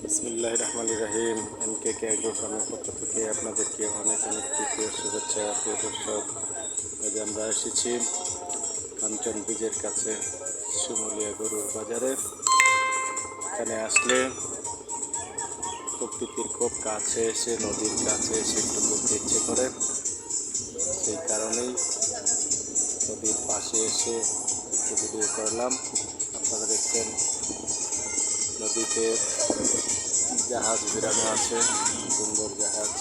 বিসমিল্লাহির রহমানির রহিম। এমকেকে এগ্রো ফার্মের পক্ষ থেকে আপনাদেরকে অনেক অনেক তৃতীয় শুভেচ্ছা। প্রিয় দর্শক, আজ আমরা এসেছি কাঞ্চন ব্রিজের কাছে শিমুলিয়া গরুর বাজারে। এখানে আসলে প্রকৃতির খুব কাছে এসে, নদীর কাছে এসে একটু ঘুরতে ইচ্ছে করে। সেই কারণেই নদীর পাশে এসে একটু ভিডিও করলাম। আপনারা দেখছেন নদীতে জাহাজ বেরানো আছে, সুন্দর জাহাজ,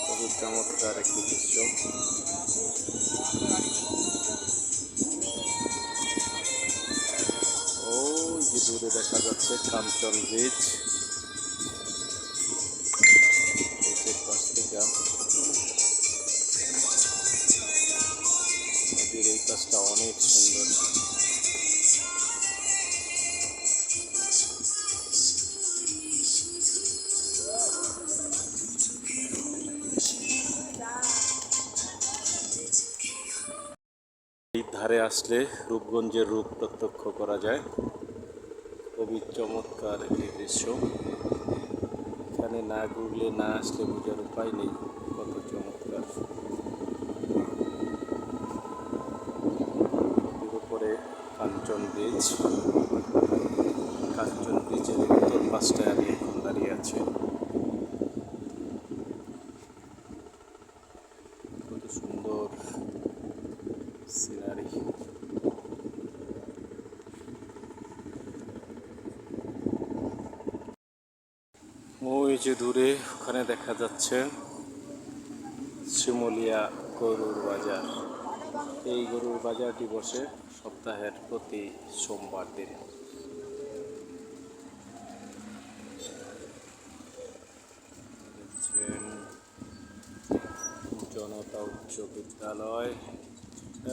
খুবই চমৎকার একটি দৃশ্য। ওই যে দূরে দেখা যাচ্ছে কাঞ্চন ব্রিজ। ব্রিজের পাশ থেকে নদীর এই পাশটা অনেক সুন্দর। এই ধারে আসলে রূপগঞ্জের রূপ প্রত্যক্ষ করা যায়। খুবই চমৎকার একটি দৃশ্য। এখানে না ঘুরলে, না আসলে বোঝার উপায় নেই কত চমৎকার। নদীর উপরে কাঞ্চন ব্রিজ। কাঞ্চন ব্রিজের উত্তর পাশটায় আমি এখন দাঁড়িয়ে আছি। কত সুন্দর সিনারি। ওই যে দূরে ওখানে দেখা যাচ্ছে শিমুলিয়া গরুর বাজার। এই গরুর বাজারটি বসে সপ্তাহের প্রতি সোমবার দিন। দেখছেন জনতা উচ্চ বিদ্যালয়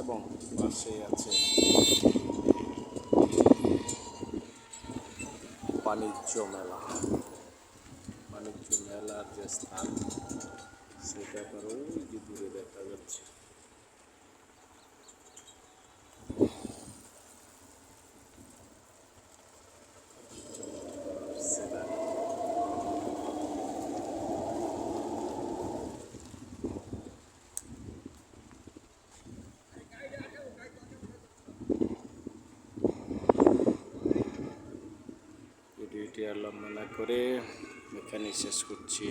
এবং পাশেই আছে বাণিজ্য মেলা। বাণিজ্য মেলার যে স্থান, সেটা আবার ওই যে দূরে দেখা যাচ্ছে। ভিডিওটি আর লম্বা না করে এখানে শেষ করছি।